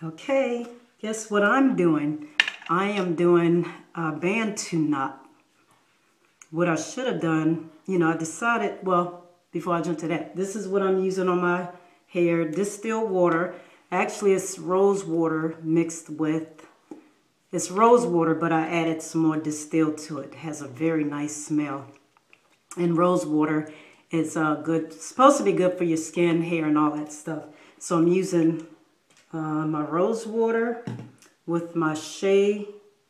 Okay, guess what I'm doing? I am doing a Bantu knot. What I should have done, I decided, well, before I jump to that, this is what I'm using on my hair, distilled water. Actually, it's rose water mixed with, it's rose water, but I added some more distilled to it. It has a very nice smell. And rose water is good, supposed to be good for your skin, hair, and all that stuff. So I'm using my rose water with my shea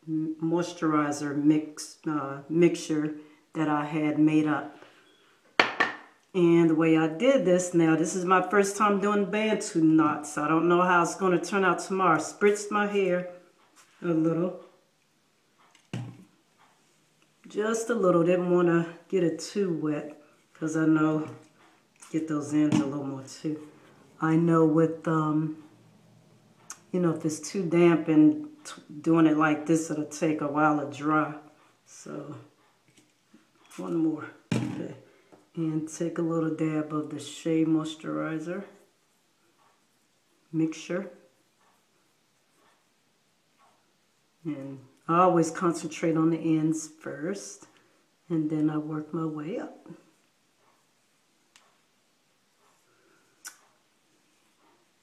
moisturizer mixture that I had made up. And the way I did this, now this is my first time doing Bantu knots. I don't know how it's going to turn out tomorrow. I spritzed my hair a little. Just a little. Didn't want to get it too wet because I know get those ends a little more too. I know with if it's too damp and doing it like this, it'll take a while to dry. So, one more. Okay. And take a little dab of the shea moisturizer mixture. And I always concentrate on the ends first, and then I work my way up.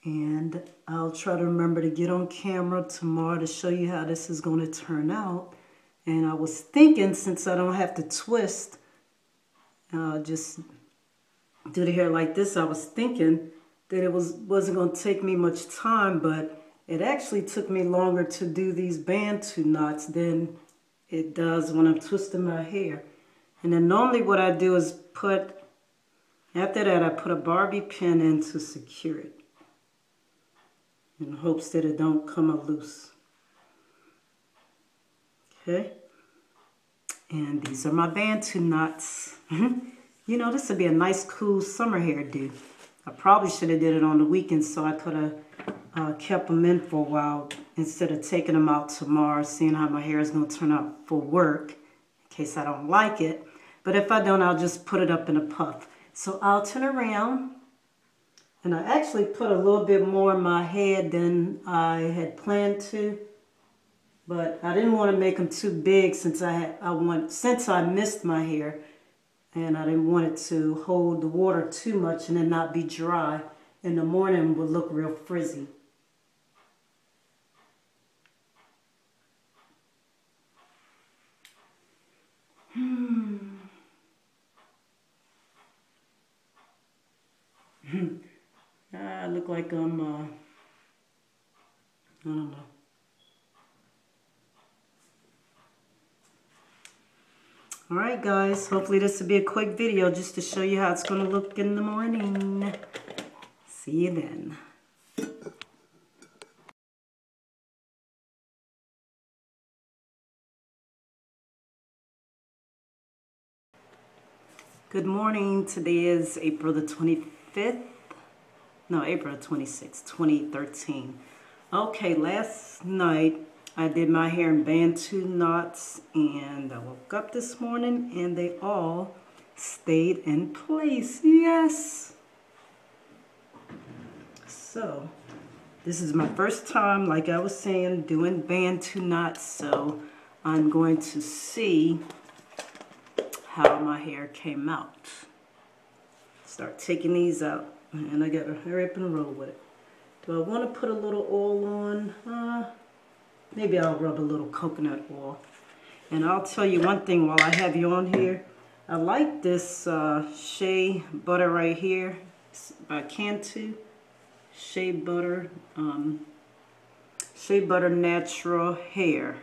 And I'll try to remember to get on camera tomorrow to show you how this is going to turn out. And I was thinking, since I don't have to twist, just do the hair like this, I was thinking that it wasn't going to take me much time, but it actually took me longer to do these Bantu knots than it does when I'm twisting my hair. And then normally what I do is after that I put a bobby pin in to secure it, in hopes that it don't come loose. Okay, and these are my Bantu knots. This would be a nice cool summer hairdo. I probably should have did it on the weekend so I could have kept them in for a while instead of taking them out tomorrow, seeing how my hair is going to turn out for work, in case I don't like it. But if I don't, I'll just put it up in a puff. So I'll turn around. And I actually put a little bit more in my head than I had planned to, but I didn't want to make them too big since I missed my hair, and I didn't want it to hold the water too much and then not be dry. In the morning, it would look real frizzy. I look like I'm, I don't know. Alright guys, hopefully this will be a quick video just to show you how it's going to look in the morning. See you then. Good morning. Today is April the 25th. No, April 26, 2013. Okay, last night I did my hair in Bantu knots, and I woke up this morning and they all stayed in place. Yes! So, this is my first time, like I was saying, doing Bantu knots, so I'm going to see how my hair came out. Start taking these out. And I gotta hurry up and roll with it. Do I want to put a little oil on? Maybe I'll rub a little coconut oil. And I'll tell you one thing while I have you on here. I like this shea butter right here by Bantu. Shea butter natural hair.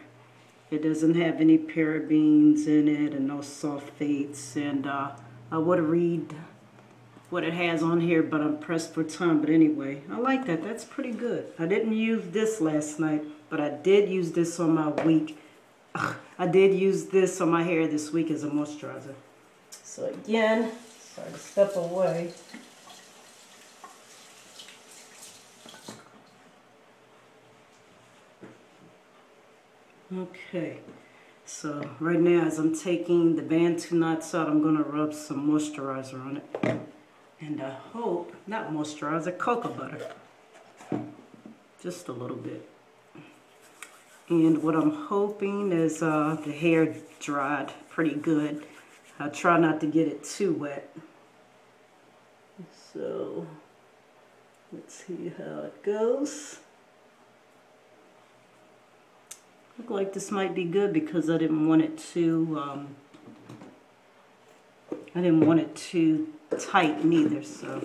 It doesn't have any parabens in it and no sulfates. And I would read what it has on here, but I'm pressed for time. But anyway, I like that. That's pretty good. I didn't use this last night, but I did use this on my I did use this on my hair this week as a moisturizer. So again, sorry to step away. Okay, so right now as I'm taking the Bantu knots out, I'm going to rub some moisturizer on it. And I hope, not moisturizer, cocoa butter. just a little bit. And what I'm hoping is the hair dried pretty good. I try not to get it too wet. So let's see how it goes. Look like this might be good because I didn't want it too tight neither. So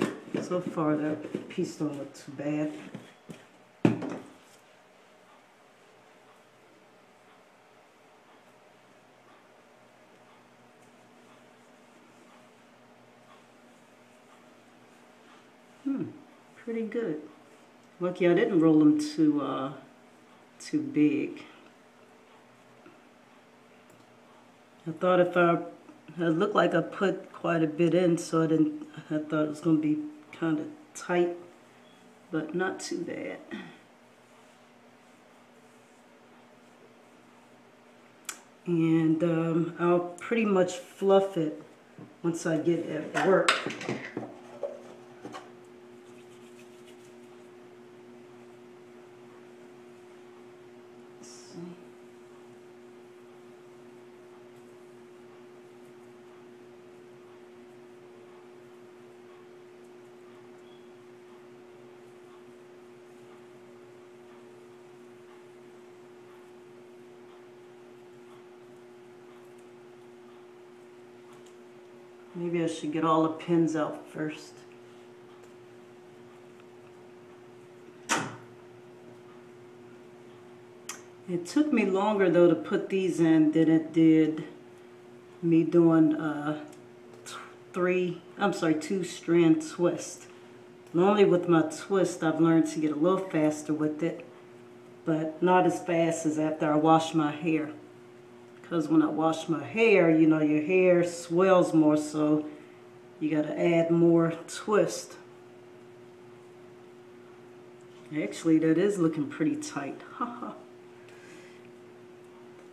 far that piece don't look too bad. Pretty good. Lucky I didn't roll them too big. I thought if it looked like I put quite a bit in, so I thought it was going to be kind of tight, but not too bad. And I'll pretty much fluff it once I get at work. Maybe I should get all the pins out first. It took me longer though to put these in than it did me doing 2-strand twist. Normally with my twist I've learned to get a little faster with it, but not as fast as after I wash my hair. Because when I wash my hair, you know, your hair swells more, so you got to add more twist. Actually, that is looking pretty tight.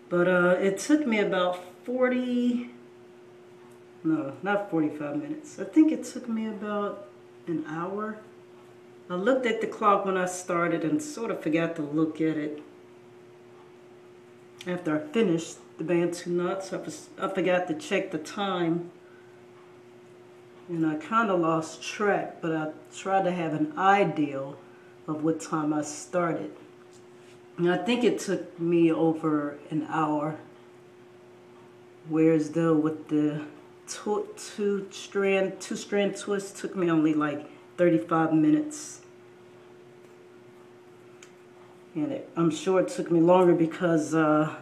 But it took me about 45 minutes. I think it took me about an hour. I looked at the clock when I started and sort of forgot to look at it after I finished the Bantu knots. I forgot to check the time, and I kind of lost track, but I tried to have an idea of what time I started. And I think it took me over an hour, whereas though with the two-strand twist took me only like 35 minutes. And I'm sure it took me longer because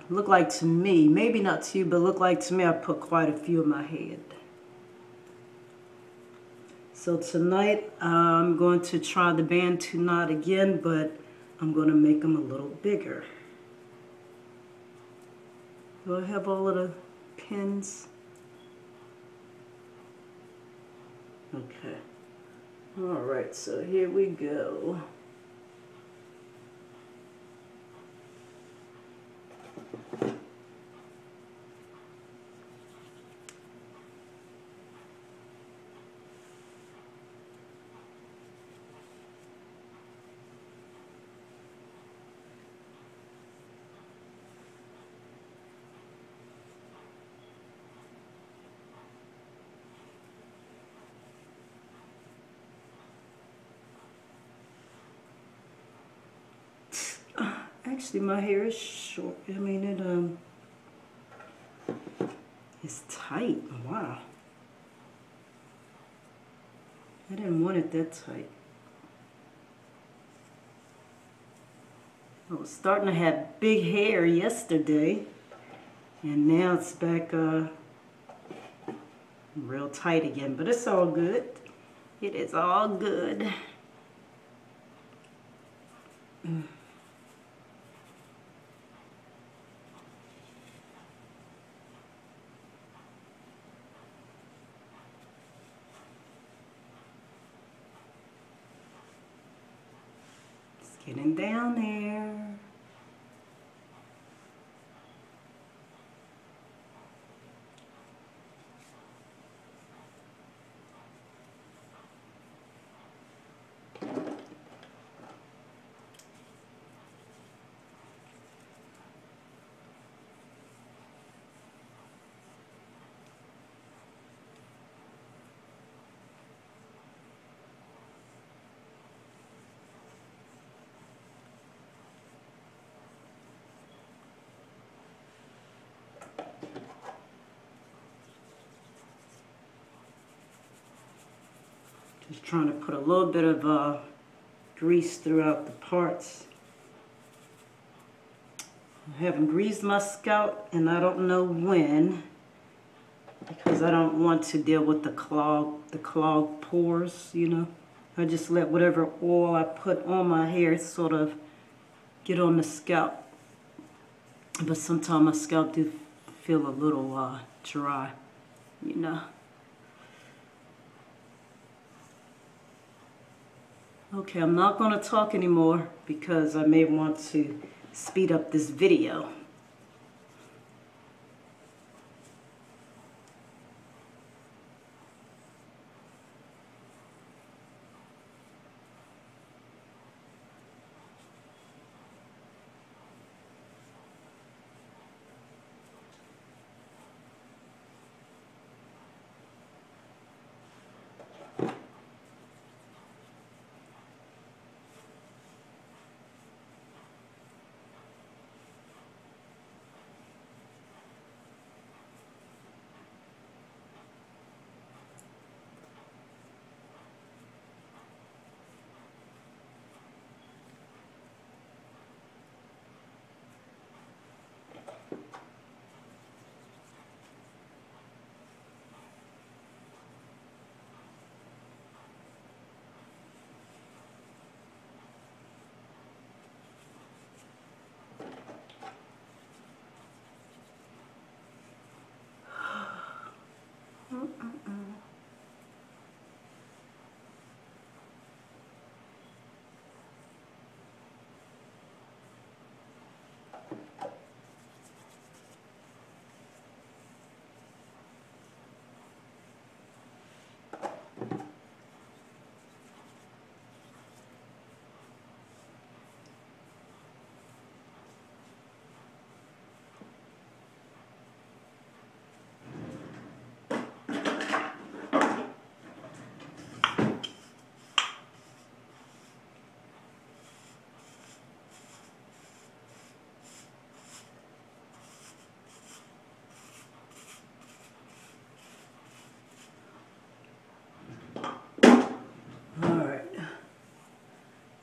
looked like to me, maybe not to you, but looked like to me I put quite a few in my head. So tonight I'm going to try the Bantu knot again, but I'm going to make them a little bigger. Do I have all of the pins? Okay. All right, so here we go. Actually, my hair is short. I mean, it's tight. Wow. I didn't want it that tight. I was starting to have big hair yesterday, and now it's back real tight again, but it's all good. It is all good. Getting down there. Just trying to put a little bit of grease throughout the parts. I haven't greased my scalp, and I don't know when, because I don't want to deal with the clogged pores, you know. I just let whatever oil I put on my hair sort of get on the scalp. But sometimes my scalp do feel a little dry, you know. Okay, I'm not going to talk anymore because I may want to speed up this video.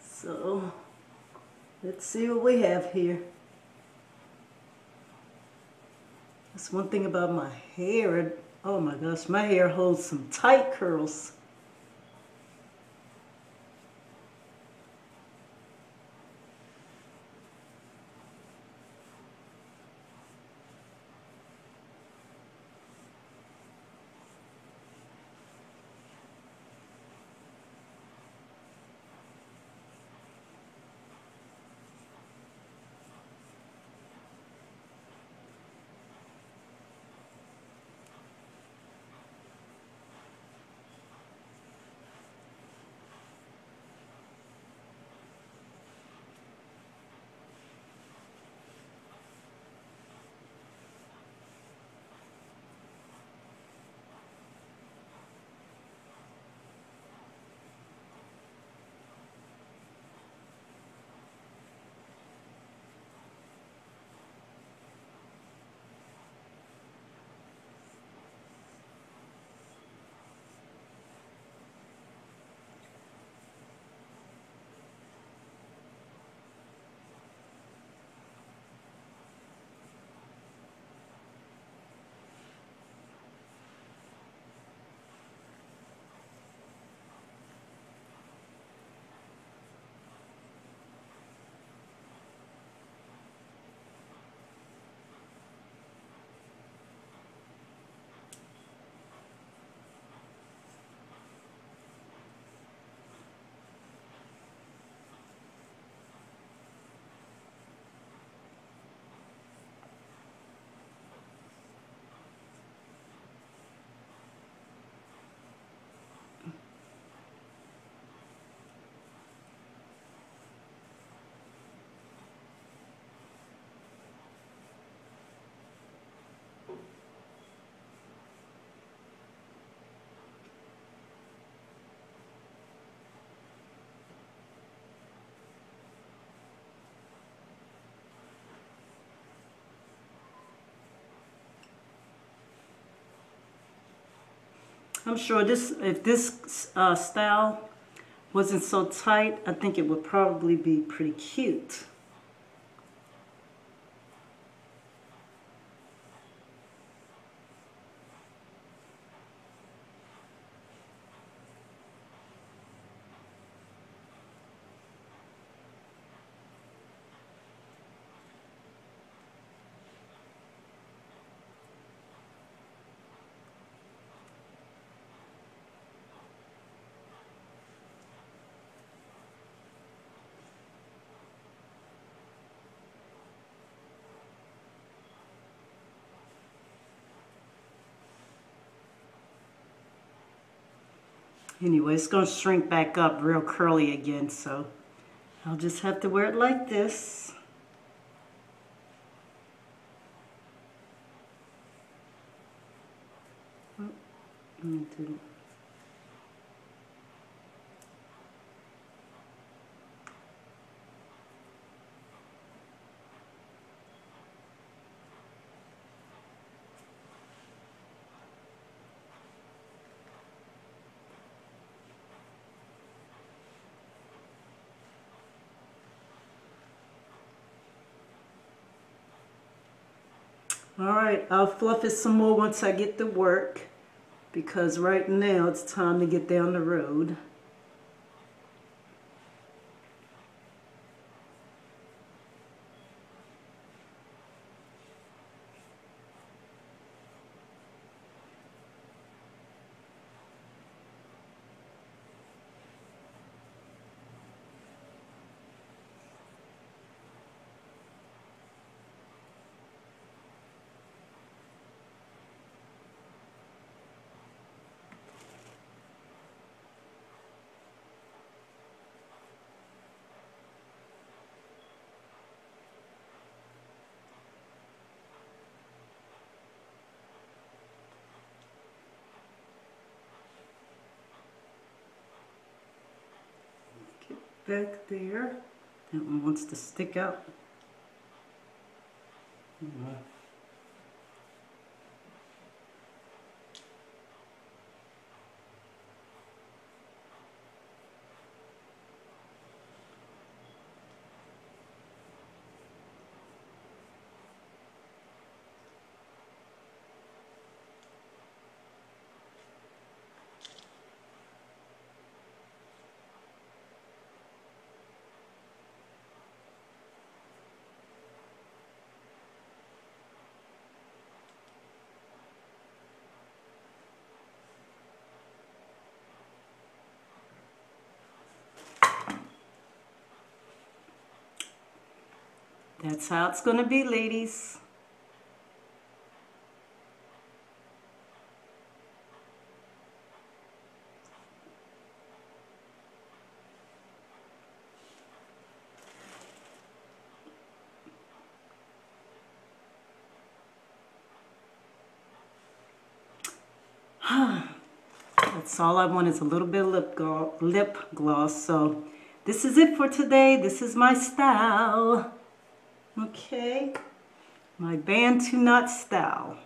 So, let's see what we have here. That's one thing about my hair. Oh my gosh, my hair holds some tight curls. I'm sure if this style wasn't so tight, I think it would probably be pretty cute. Anyway, it's going to shrink back up real curly again, so I'll just have to wear it like this. Oh, Alright, I'll fluff it some more once I get to work, because right now it's time to get down the road. Back there. That one wants to stick out. That's how it's going to be, ladies. That's all I want is a little bit of lip gloss. So this is it for today. This is my style. Okay, my Bantu Knot style.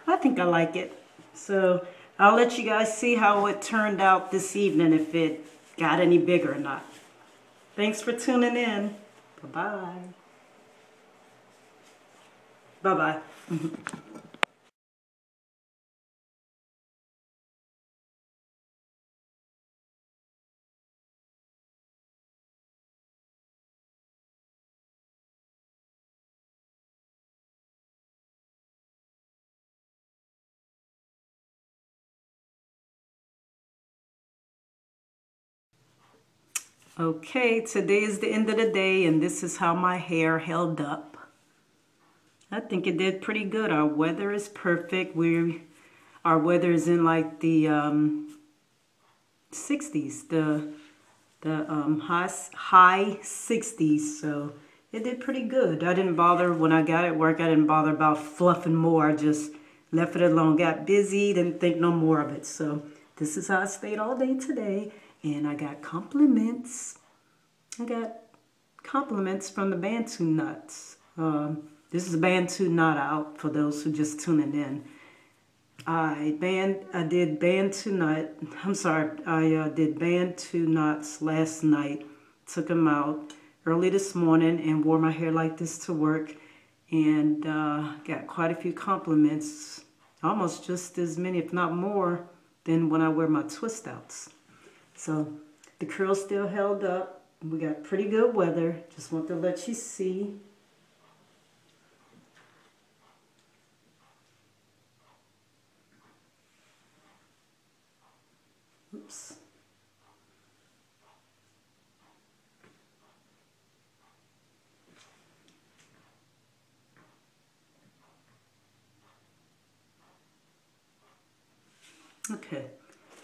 I think I like it. So I'll let you guys see how it turned out this evening, if it got any bigger or not. Thanks for tuning in. Bye-bye. Bye-bye. Okay, today is the end of the day, and this is how my hair held up. I think it did pretty good. Our weather is perfect. Our weather is in like the 60s, the high 60s. So it did pretty good. I didn't bother when I got at work. I didn't bother about fluffing more. I just left it alone. Got busy. Didn't think no more of it. So this is how I stayed all day today. And I got compliments. I got compliments from the Bantu Knots. This is Bantu Knot out for those who just tuning in. I did Bantu Knot. I'm sorry, I did Bantu Knots last night. Took them out early this morning and wore my hair like this to work, and got quite a few compliments, almost just as many, if not more, than when I wear my twist outs. So the curls still held up. We got pretty good weather. Just want to let you see. Oops. Okay,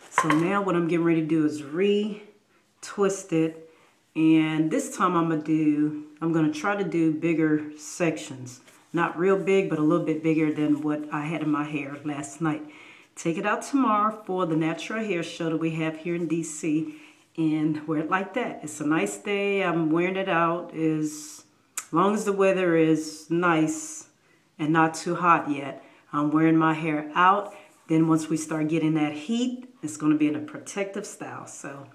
so now what I'm getting ready to do is re-twist it, and this time I'm gonna try to do bigger sections. Not real big, but a little bit bigger than what I had in my hair last night. Take it out tomorrow for the natural hair show that we have here in DC, and wear it like that. It's a nice day. I'm wearing it out as long as the weather is nice and not too hot yet. I'm wearing my hair out. Then once we start getting that heat, it's going to be in a protective style. So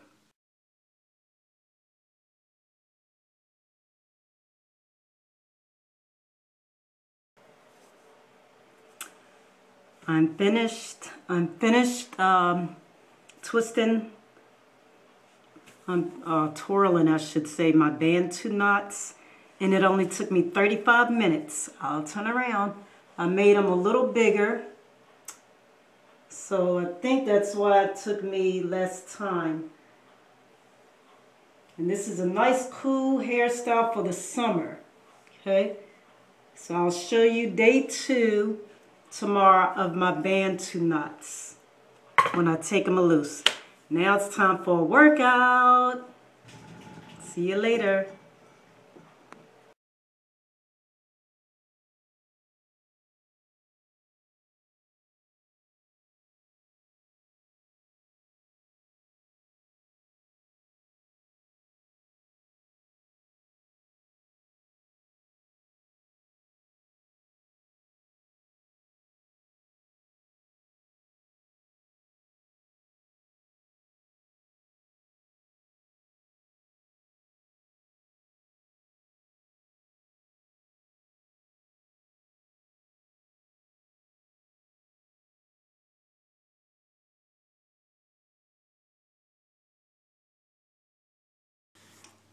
I'm finished twisting, twirling, I should say, my Bantu knots, and it only took me 35 minutes. I'll turn around. I made them a little bigger. So I think that's why it took me less time. And this is a nice cool hairstyle for the summer. Okay, so I'll show you day 2 tomorrow of my Bantu knots when I take them loose. Now it's time for a workout. See you later.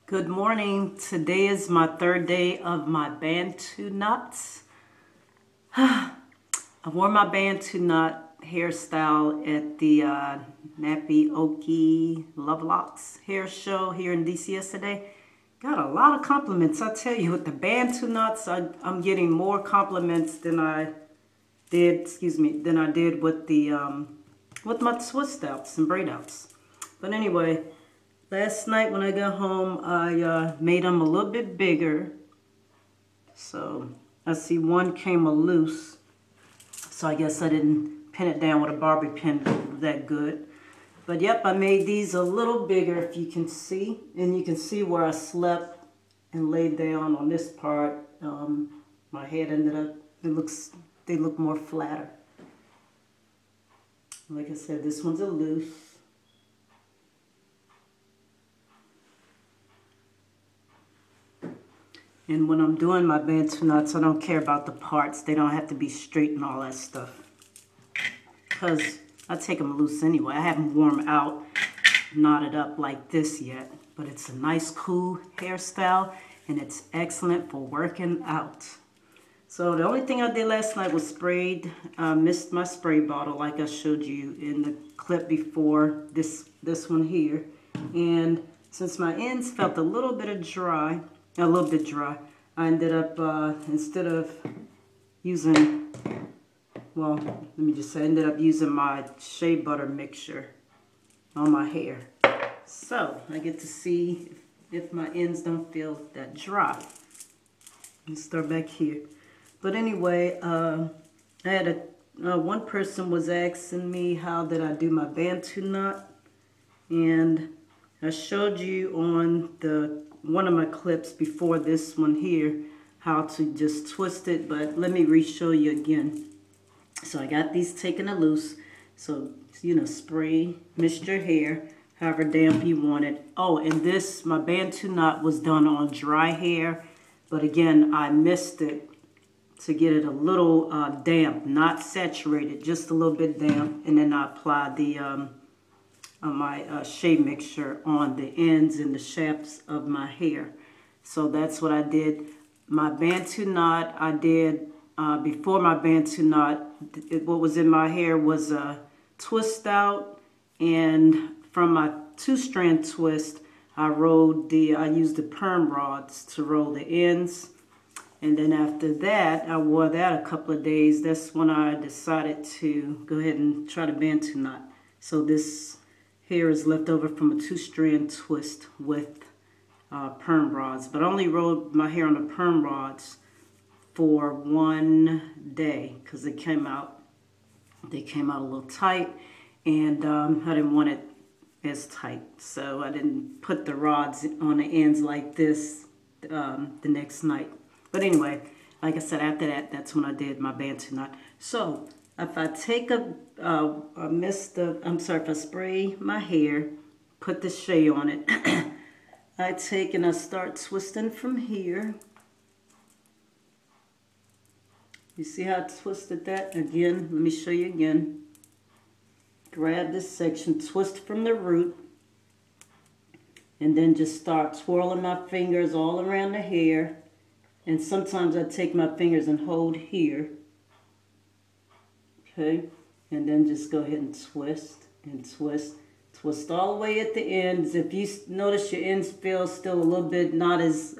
Good morning. Today is my 3rd day of my Bantu knots. I wore my Bantu knot hairstyle at the Nappy Okie Lovelocks hair show here in DC yesterday. Got a lot of compliments. I tell you, with the Bantu knots, I'm getting more compliments than I did. Than I did with the with my twist outs and braid outs. But anyway. Last night when I got home, I made them a little bit bigger. So I see one came loose. So I guess I didn't pin it down with a bobby pin that good. But yep, I made these a little bigger, if you can see. And you can see where I slept and laid down on this part. My head ended up, they look more flatter. Like I said, this one's a loose. And when I'm doing my Bantu knots, I don't care about the parts. They don't have to be straight and all that stuff. Because I take them loose anyway. I haven't worn them out, knotted up like this yet. But it's a nice, cool hairstyle, and it's excellent for working out. So the only thing I did last night was sprayed. I missed my spray bottle like I showed you in the clip before, this one here. And since my ends felt a little bit dry, I ended up, instead of using, well, let me just say, I ended up using my shea butter mixture on my hair. So I get to see if my ends don't feel that dry. Let's start back here. But anyway, I had one person was asking me how did I do my Bantu knot, and I showed you on one of my clips before this one here how to just twist it, but let me re-show you again. So I got these taken loose. So, you know, spray, mist your hair, however damp you want it. Oh, and this, my Bantu knot was done on dry hair. But again, I missed it to get it a little damp, not saturated, just a little bit damp. And then I applied the my shea mixture on the ends and the shafts of my hair. So that's what I did. My Bantu knot, I did, before my Bantu knot, what was in my hair was a twist out. And from my 2-strand twist, I used the perm rods to roll the ends. And then after that, I wore that a couple of days. That's when I decided to go ahead and try the Bantu knot. So this hair is left over from a 2-strand twist with perm rods. But I only rolled my hair on the perm rods for 1 day because they came out a little tight, and I didn't want it as tight. So I didn't put the rods on the ends like this the next night. But anyway, like I said, after that, that's when I did my Bantu knot. So if I take if I spray my hair, put the shea on it, I take and I start twisting from here. You see how I twisted that? Again, let me show you again. Grab this section, twist from the root, and then just start twirling my fingers all around the hair. And sometimes I take my fingers and hold here. Okay, and then just go ahead and twist and twist. Twist all the way at the ends. If you notice your ends feel still a little bit not as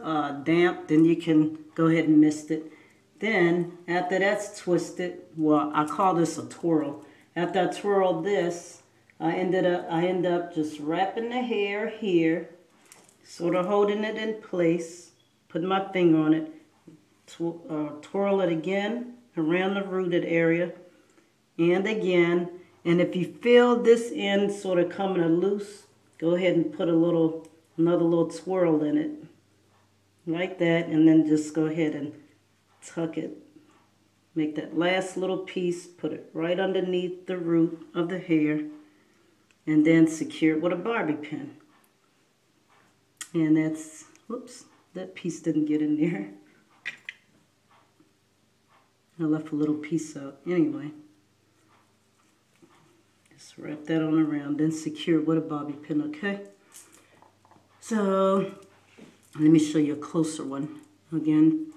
damp, then you can go ahead and mist it. Then, after that's twisted, well, I call this a twirl. After I twirled this, I end up just wrapping the hair here, sort of holding it in place, putting my finger on it, twirl it again around the rooted area, and again. And if you feel this end sort of coming loose, go ahead and put another little twirl in it, like that, and then just go ahead and tuck it. Make that last little piece, put it right underneath the root of the hair, and then secure it with a bobby pin. And that's, whoops, that piece didn't get in there. I left a little piece out. Anyway, just wrap that on around, then secure it with a bobby pin, okay? So, let me show you a closer one. Again,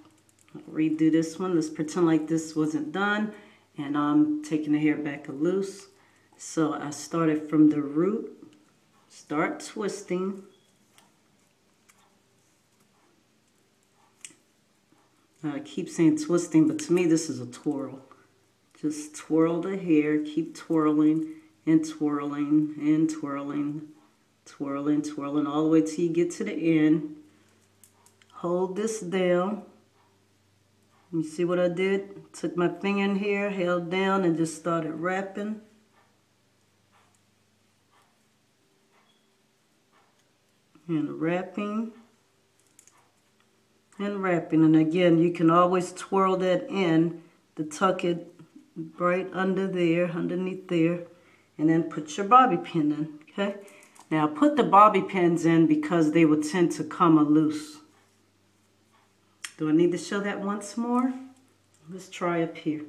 I'll redo this one. Let's pretend like this wasn't done, and I'm taking the hair back loose. So I started from the root, start twisting. I keep saying twisting, but to me this is a twirl. Just twirl the hair, keep twirling and twirling and twirling, twirling, twirling, all the way till you get to the end. Hold this down. You see what I did? Took my finger in here, held down, and just started wrapping. And wrapping. And wrapping. And again, you can always twirl that in to tuck it right under there, underneath there. And then put your bobby pin in, okay? Now, put the bobby pins in because they will tend to come loose. Do I need to show that once more? Let's try up here,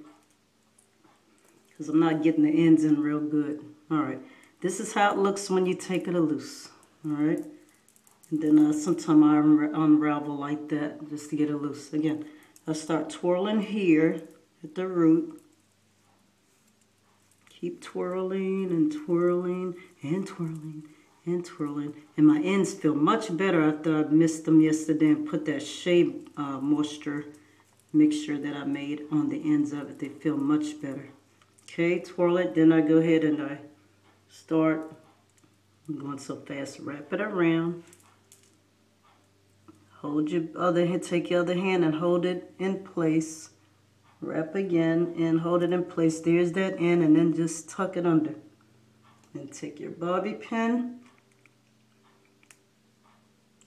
because I'm not getting the ends in real good. All right, this is how it looks when you take it loose. All right, and then sometimes I unravel like that just to get it loose. Again, I start twirling here at the root. Keep twirling and twirling and twirling and twirling. And my ends feel much better after I missed them yesterday and put that shea moisture mixture that I made on the ends of it. They feel much better. Okay, twirl it. Then I go ahead and I start, I'm going so fast, wrap it around. Hold your other hand, take your other hand and hold it in place. Wrap again and hold it in place. There's that end, and then just tuck it under. And take your bobby pin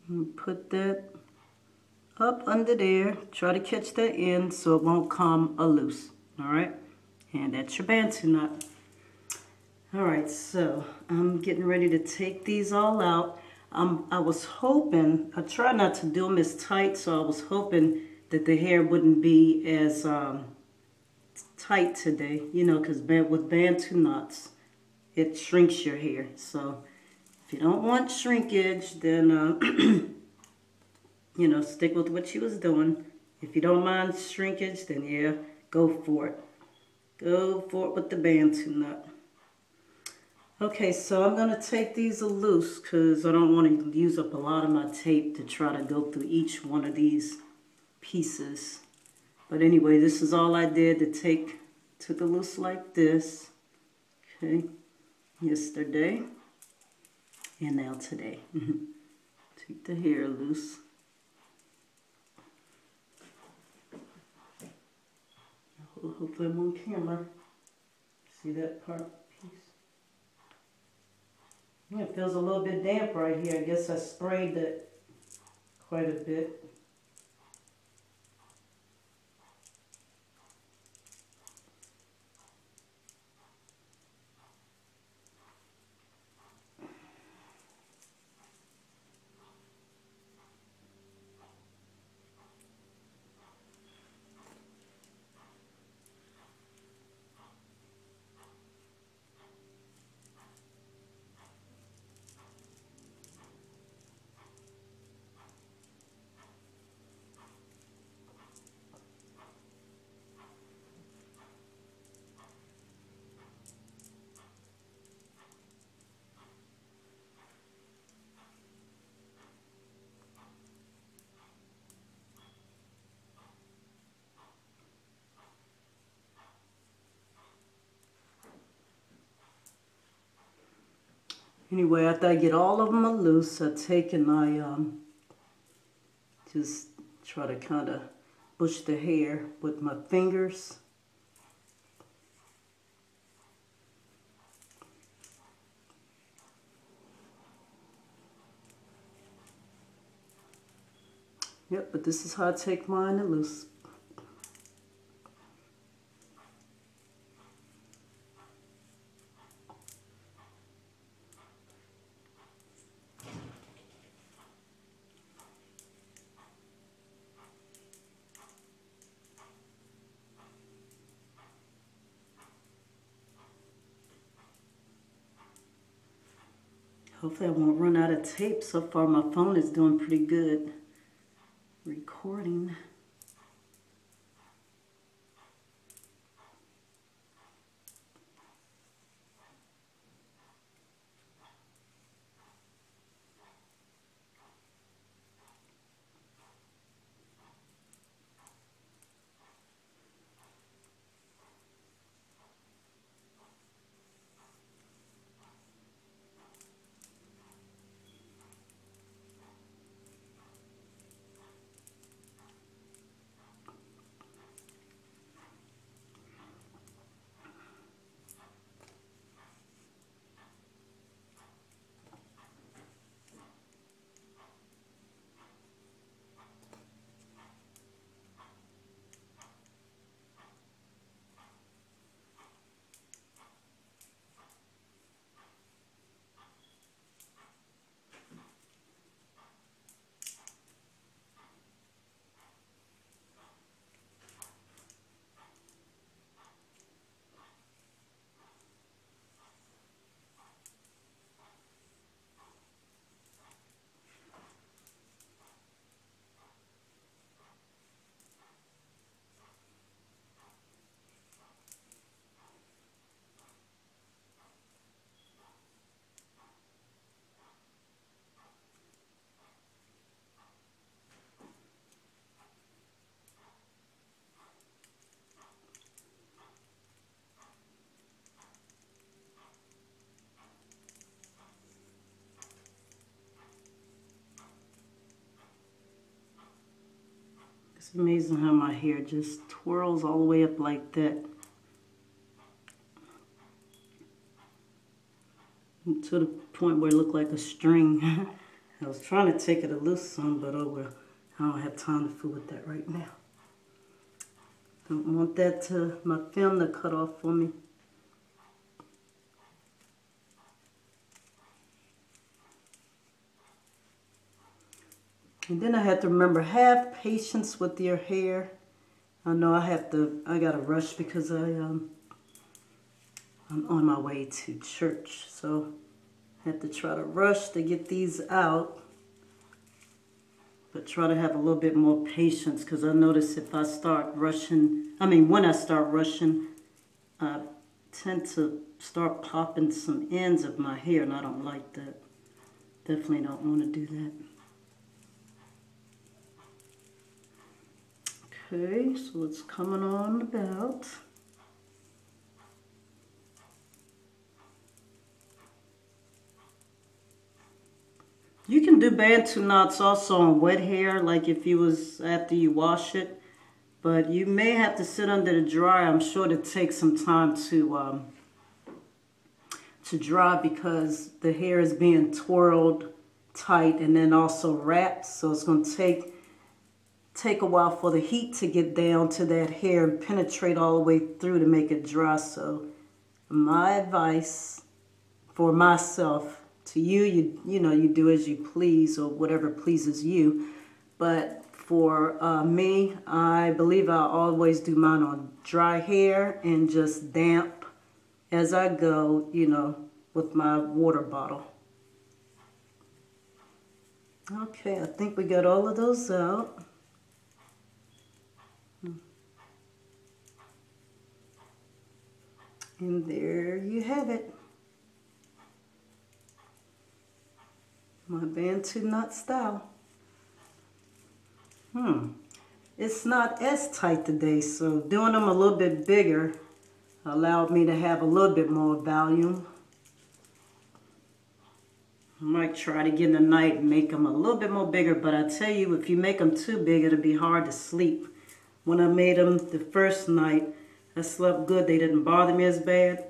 and put that up under there. Try to catch that end so it won't come loose. All right? And that's your Bantu knot. All right, so I'm getting ready to take these all out. I was hoping, I try not to do them as tight, so I was hoping that the hair wouldn't be as tight today, you know, because with Bantu knots, it shrinks your hair. So if you don't want shrinkage, then, you know, stick with what you was doing. If you don't mind shrinkage, then yeah, go for it. Go for it with the Bantu knot. Okay, so I'm going to take these loose because I don't want to use up a lot of my tape to try to go through each one of these pieces. But anyway, this is all I did to took it loose like this. Okay, yesterday and now today. Take the hair loose. Hopefully I'm on camera. See that part? Yeah, it feels a little bit damp right here. I guess I sprayed it quite a bit. Anyway, after I get all of them loose, I take and I just try to kind of push the hair with my fingers. Yep, but this is how I take mine loose. Hopefully I won't run out of tape. So far my phone is doing pretty good recording. It's amazing how my hair just twirls all the way up like that. To the point where it looked like a string. I was trying to take it loose some, but oh well. I don't have time to fool with that right now. Don't want that to, my film to cut off for me. And then I have to remember, have patience with your hair. I know I gotta rush because I'm on my way to church. So I have to try to rush to get these out. But try to have a little bit more patience because I notice if I start rushing, when I start rushing, I tend to start popping some ends of my hair and I don't like that. Definitely don't want to do that. Okay, so it's coming on about. You can do Bantu knots also on wet hair, like if you was after you wash it. But you may have to sit under the dryer. I'm sure it takes some time to dry because the hair is being twirled tight and then also wrapped. So it's going to take a while for the heat to get down to that hair and penetrate all the way through to make it dry. So my advice for myself, to you, you know, you do as you please or whatever pleases you. But for me, I believe I always do mine on dry hair and just damp as I go, you know, with my water bottle. Okay, I think we got all of those out. And there you have it. My Bantu knot style. It's not as tight today, so doing them a little bit bigger allowed me to have a little bit more volume. I might try to get in the night and make them a little bit more bigger, but I tell you, if you make them too big, it'll be hard to sleep. When I made them the first night, I slept good. They didn't bother me as bad.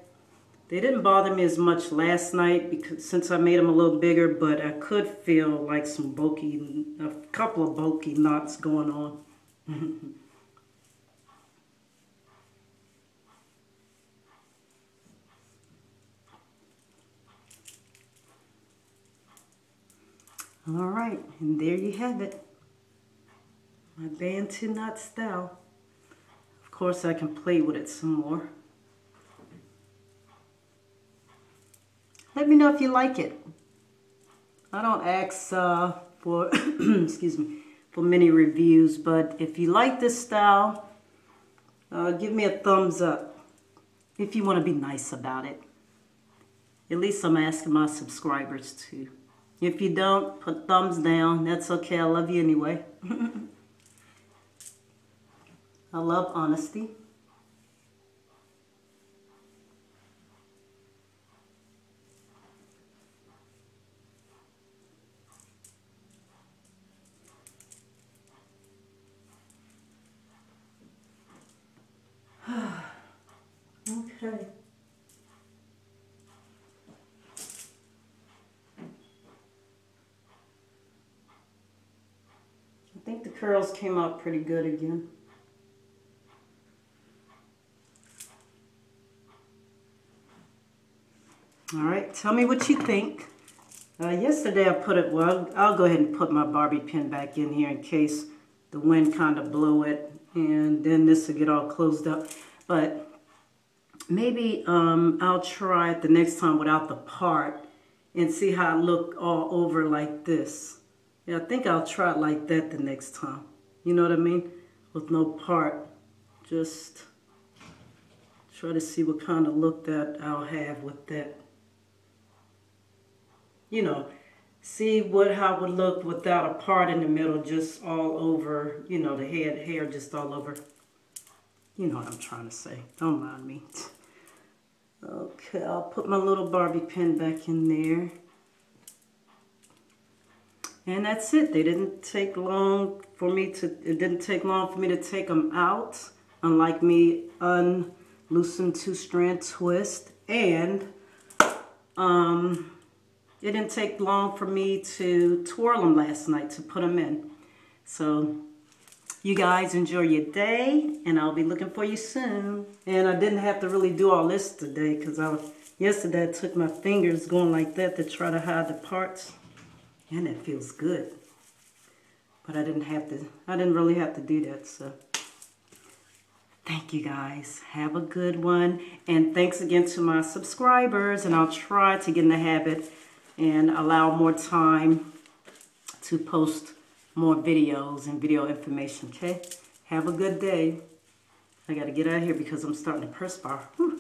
They didn't bother me as much last night because since I made them a little bigger, but I could feel like a couple of bulky knots going on. All right, and there you have it. My Bantu knot style. Of course, I can play with it some more. Let me know if you like it. I don't ask for, excuse me, for many reviews, but if you like this style, give me a thumbs up if you want to be nice about it. At least I'm asking my subscribers to. If you don't, put thumbs down. That's okay. I love you anyway. I love honesty. Okay. I think the curls came out pretty good again. All right, tell me what you think. Yesterday I put it, well, I'll go ahead and put my bobby pin back in here in case the wind kind of blow it, and then this will get all closed up. But maybe I'll try it the next time without the part and see how it look all over like this. Yeah, I think I'll try it like that the next time. You know what I mean? With no part. Just try to see what kind of look that I'll have with that. You know, see how it would look without a part in the middle, just all over, you know, the hair just all over. You know what I'm trying to say. Don't mind me. Okay, I'll put my little bobby pin back in there. And that's it. They didn't take long for me to, it didn't take long for me to take them out. Unlike me unloosen 2-strand twist. And it didn't take long for me to twirl them last night to put them in. So You guys enjoy your day, and I'll be looking for you soon. And I didn't have to really do all this today because yesterday I took my fingers going like that to try to hide the parts, and it feels good. But I didn't really have to do that, so thank you guys. Have a good one, and thanks again to my subscribers, and I'll try to get in the habit and allow more time to post more videos and video information, okay? Have a good day. I got to get out of here because I'm starting to perspire. Whew.